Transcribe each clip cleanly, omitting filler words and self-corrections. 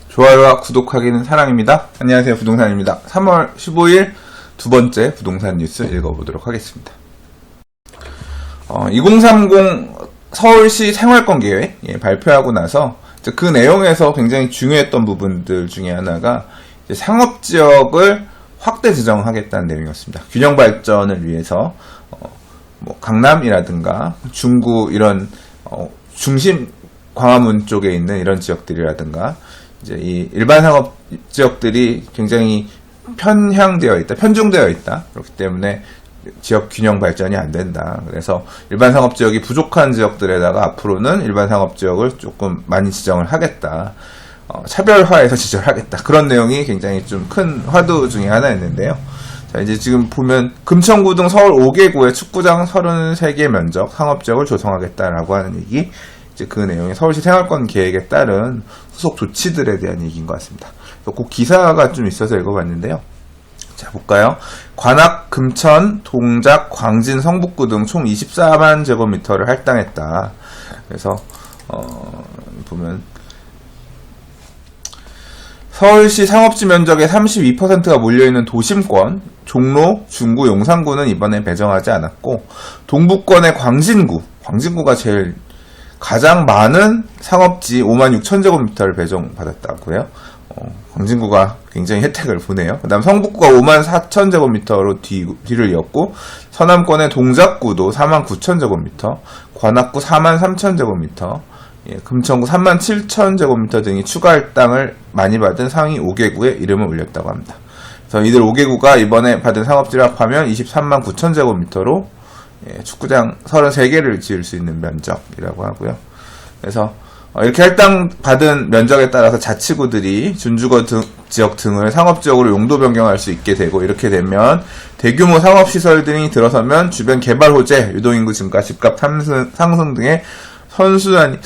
좋아요와 구독하기는 사랑입니다. 안녕하세요, 부동산입니다. 3월 15일 두 번째 부동산 뉴스 읽어보도록 하겠습니다. 2030 서울시 생활권 계획 발표하고 나서 그 내용에서 굉장히 중요했던 부분들 중에 하나가 상업지역을 확대 지정하겠다는 내용이었습니다. 균형 발전을 위해서 강남이라든가 중구 이런 중심 광화문 쪽에 있는 이런 지역들이라든가 이제 이 일반 상업 지역들이 굉장히 편중되어 있다. 그렇기 때문에 지역 균형 발전이 안 된다. 그래서 일반 상업 지역이 부족한 지역들에다가 앞으로는 일반 상업 지역을 조금 많이 지정을 하겠다. 차별화해서 지정하겠다. 그런 내용이 굉장히 좀 큰 화두 중에 하나였는데요. 자, 이제 지금 보면 금천구 등 서울 5개구의 축구장 33개 면적 상업지역을 조성하겠다라고 하는 얘기. 이제 그 내용이 서울시 생활권 계획에 따른 후속 조치들에 대한 얘기인 것 같습니다. 그 기사가 좀 있어서 읽어봤는데요. 자, 볼까요? 관악, 금천, 동작, 광진, 성북구 등 총 24만 제곱미터를 할당했다. 그래서 보면 서울시 상업지 면적의 32%가 몰려있는 도심권, 종로, 중구, 용산구는 이번에 배정하지 않았고, 동북권의 광진구가 제일 가장 많은 상업지 56,000제곱미터를 배정받았다고요. 광진구가 굉장히 혜택을 보네요. 그 다음 성북구가 54,000제곱미터로 뒤를 이었고, 서남권의 동작구도 49,000제곱미터, 관악구 43,000제곱미터, 금천구 37,000제곱미터 등이 추가 할당을 많이 받은 상위 5개구에 이름을 올렸다고 합니다. 그래서 이들 5개구가 이번에 받은 상업지를 합하면 23만 9,000제곱미터로 축구장 33개를 지을 수 있는 면적이라고 하고요. 그래서 이렇게 할당받은 면적에 따라서 자치구들이 준주거 지역 등을 상업지역으로 용도 변경할 수 있게 되고, 이렇게 되면 대규모 상업시설 등이 들어서면 주변 개발 호재, 유동인구 증가, 집값 상승 등의 선순환이,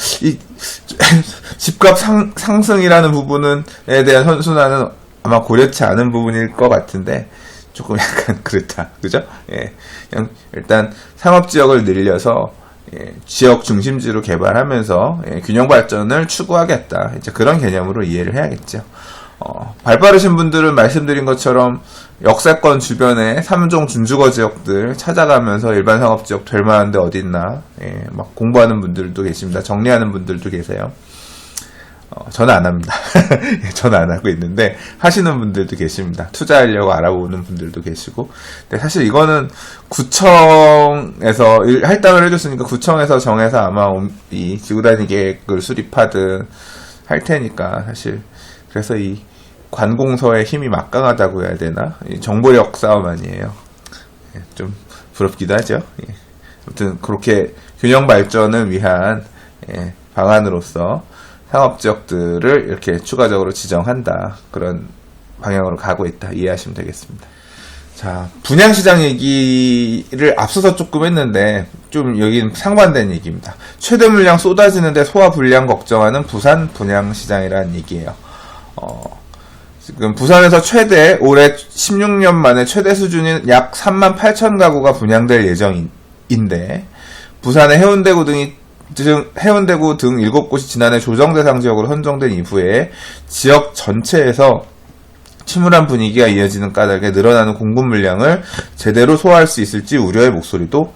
집값 상승이라는 부분에 대한 선순환은 아마 고려치 않은 부분일 것 같은데, 조금 약간 그렇다. 그죠? 그냥 일단 상업지역을 늘려서, 지역 중심지로 개발하면서, 균형 발전을 추구하겠다. 이제 그런 개념으로 이해를 해야겠죠. 발빠르신 분들은 말씀드린 것처럼 역세권 주변에 3종 준주거 지역들 찾아가면서 일반 상업지역 될 만한데 어딨나, 막 공부하는 분들도 계십니다. 정리하는 분들도 계세요. 저는 안 합니다. 저는 안 하고 있는데 하시는 분들도 계십니다. 투자하려고 알아보는 분들도 계시고. 근데 사실 이거는 구청에서 할당을 해줬으니까 구청에서 정해서 아마 이 지구단위 계획을 수립하든 할 테니까, 사실 그래서 이 관공서의 힘이 막강하다고 해야 되나? 정보력 싸움 아니에요. 좀 부럽기도 하죠. 아무튼 그렇게 균형 발전을 위한 방안으로서 상업지역들을 이렇게 추가적으로 지정한다. 그런 방향으로 가고 있다. 이해하시면 되겠습니다. 자, 분양시장 얘기를 앞서서 조금 했는데, 좀 여기는 상반된 얘기입니다. 최대 물량 쏟아지는데 소화 불량 걱정하는 부산 분양시장이라는 얘기예요. 지금 부산에서 올해 16년 만에 최대 수준인 약 38,000 가구가 분양될 예정인데, 부산의 해운대구 등 7곳이 지난해 조정 대상 지역으로 선정된 이후에 지역 전체에서 침울한 분위기가 이어지는 까닭에 늘어나는 공급 물량을 제대로 소화할 수 있을지 우려의 목소리도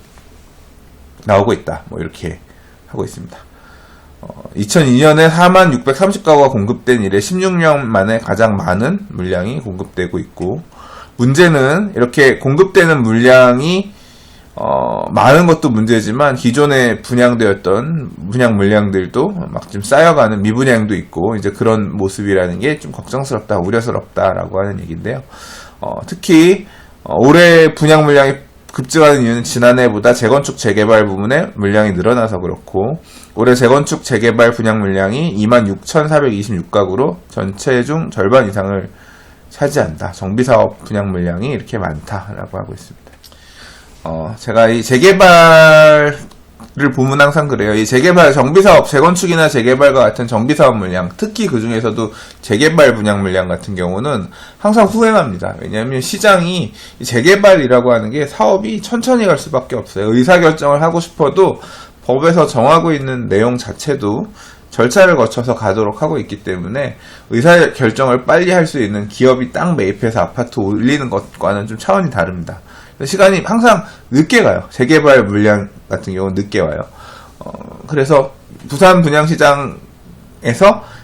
나오고 있다. 이렇게 하고 있습니다. 2002년에 4630가구가 공급된 이래 16년 만에 가장 많은 물량이 공급되고 있고, 문제는 이렇게 공급되는 물량이 많은 것도 문제지만 기존에 분양되었던 분양 물량들도 막 좀 쌓여가는 미분양도 있고, 이제 그런 모습이라는 게 좀 걱정스럽다, 우려스럽다라고 하는 얘기인데요. 특히 올해 분양 물량이 급증하는 이유는 지난해보다 재건축 재개발 부문에 물량이 늘어나서 그렇고, 올해 재건축 재개발 분양 물량이 26,426가구로 전체 중 절반 이상을 차지한다. 정비사업 분양 물량이 이렇게 많다라고 하고 있습니다. 제가 이 재개발을 보면 항상 그래요. 이 재개발, 정비사업, 재건축이나 재개발과 같은 정비사업 물량, 특히 그 중에서도 재개발 분양 물량 같은 경우는 항상 후행합니다. 왜냐하면 시장이 재개발이라고 하는 게 사업이 천천히 갈 수밖에 없어요. 의사결정을 하고 싶어도 법에서 정하고 있는 내용 자체도 절차를 거쳐서 가도록 하고 있기 때문에 의사결정을 빨리 할 수 있는 기업이 땅 매입해서 아파트 올리는 것과는 좀 차원이 다릅니다. 시간이 항상 늦게 가요. 재개발 물량 같은 경우는 늦게 와요. 그래서 부산 분양시장에서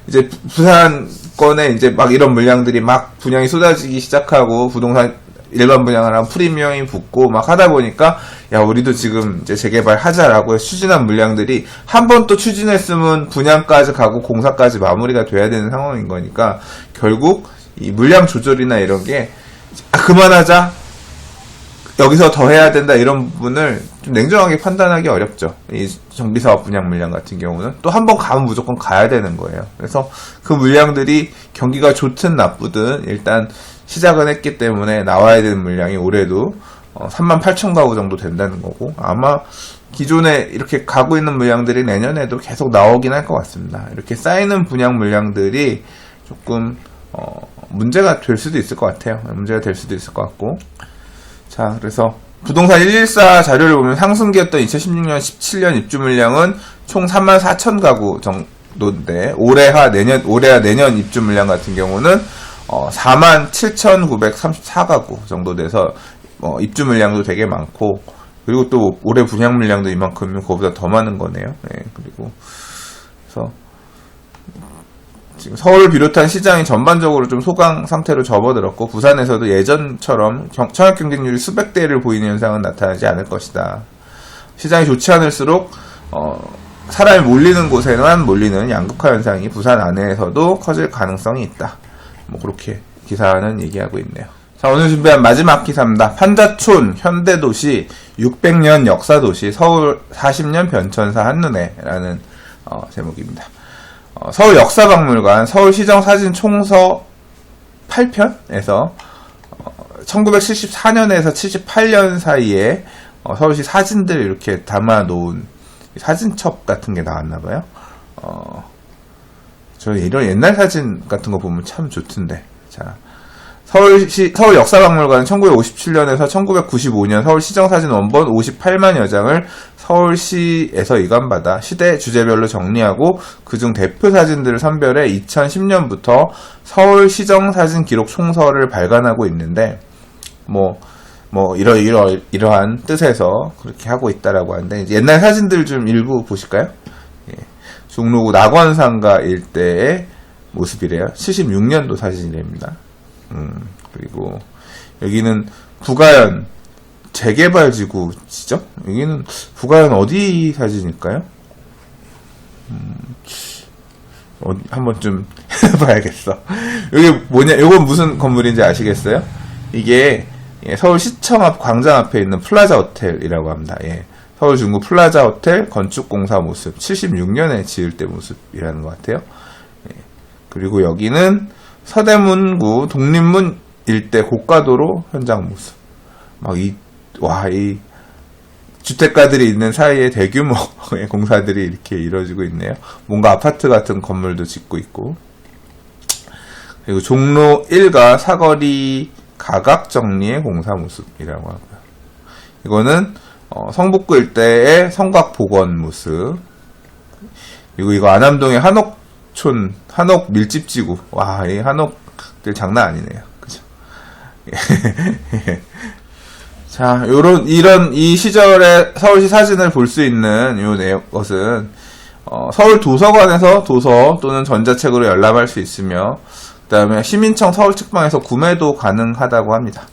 이제 부산권에 이제 막 이런 물량들이 막 분양이 쏟아지기 시작하고 부동산 일반 분양을 하면 프리미엄이 붙고 막 하다 보니까 야 우리도 지금 이제 재개발 하자라고 추진한 물량들이 한 번 또 추진했으면 분양까지 가고 공사까지 마무리가 돼야 되는 상황인 거니까 결국 이 물량 조절이나 이런 게 그만하자 여기서 더 해야 된다 이런 부분을 좀 냉정하게 판단하기 어렵죠. 이 정비사업 분양 물량 같은 경우는 또 한 번 가면 무조건 가야 되는 거예요. 그래서 그 물량들이 경기가 좋든 나쁘든 일단 시작은 했기 때문에 나와야 되는 물량이 올해도 38,000가구 정도 된다는 거고 아마 기존에 이렇게 가고 있는 물량들이 내년에도 계속 나오긴 할 것 같습니다. 이렇게 쌓이는 분양 물량들이 조금 문제가 될 수도 있을 것 같아요. 문제가 될 수도 있을 것 같고 자 그래서 부동산 114 자료를 보면 상승기였던 2016년 17년 입주 물량은 총 34,000가구 정도인데 올해와 내년 입주 물량 같은 경우는 47,934가구 정도 돼서 입주 물량도 되게 많고 그리고 또 올해 분양 물량도 이만큼이면 그거보다 더 많은 거네요. 네, 그리고 그래서 지금 서울을 비롯한 시장이 전반적으로 좀 소강 상태로 접어들었고 부산에서도 예전처럼 청약 경쟁률이 수백 대를 보이는 현상은 나타나지 않을 것이다. 시장이 좋지 않을수록 사람이 몰리는 곳에만 몰리는 양극화 현상이 부산 안에서도 커질 가능성이 있다. 뭐 그렇게 기사는 얘기하고 있네요. 자 오늘 준비한 마지막 기사입니다. 판자촌 현대도시 600년 역사도시 서울 40년 변천사 한눈에라는 제목입니다. 서울 역사박물관 서울시정사진 총서 8편에서 1974년에서 78년 사이에 서울시 사진들 이렇게 담아놓은 사진첩 같은 게 나왔나봐요. 저는 이런 옛날 사진 같은 거 보면 참 좋던데. 자, 서울 역사박물관은 1957년에서 1995년 서울시정사진 원본 58만여 장을 서울시에서 이관받아 시대 주제별로 정리하고 그중 대표 사진들을 선별해 2010년부터 서울시정사진 기록 총서를 발간하고 있는데 이러한 뜻에서 그렇게 하고 있다라고 하는데 옛날 사진들 좀 일부 보실까요? 예. 종로구 낙원상가 일대의 모습이래요. 76년도 사진이랍니다. 그리고 여기는 부가현 재개발지구시죠? 여기는 부가현 어디 사진일까요? 한번 좀 해봐야겠어. 여기 뭐냐? 이건 무슨 건물인지 아시겠어요? 이게 서울시청 앞 광장 앞에 있는 플라자 호텔이라고 합니다. 예. 서울 중구 플라자 호텔 건축공사 모습 76년에 지을 때 모습이라는 것 같아요. 예. 그리고 여기는 서대문구 독립문 일대 고가도로 현장 모습. 이 주택가들이 있는 사이에 대규모의 공사들이 이렇게 이루어지고 있네요. 뭔가 아파트 같은 건물도 짓고 있고. 그리고 종로 1가 사거리 가각 정리의 공사 모습이라고 하고요. 이거는 성북구 일대의 성곽 복원 모습. 그리고 이거 안암동의 한옥 밀집지구. 와, 이 한옥들 장난 아니네요. 그죠? 자, 이 시절의 서울시 사진을 볼 수 있는 것은, 서울 도서관에서 도서 또는 전자책으로 열람할 수 있으며, 그 다음에 시민청 서울책방에서 구매도 가능하다고 합니다.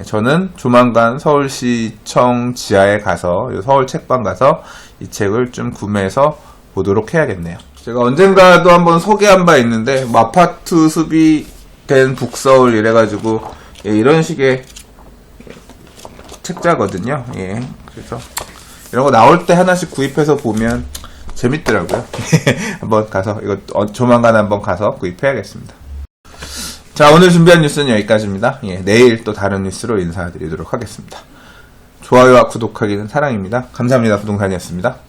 저는 조만간 서울시청 지하에 가서, 서울책방 가서 이 책을 좀 구매해서 보도록 해야겠네요. 제가 언젠가도 한번 소개한 바 있는데 아파트 수비된 북서울 이래가지고 이런 식의 책자거든요. 예, 그래서 이런 거 나올 때 하나씩 구입해서 보면 재밌더라고요. 한번 가서 이거 조만간 한번 가서 구입해야겠습니다. 자, 오늘 준비한 뉴스는 여기까지입니다. 예, 내일 또 다른 뉴스로 인사드리도록 하겠습니다. 좋아요와 구독하기는 사랑입니다. 감사합니다. 부동산이었습니다.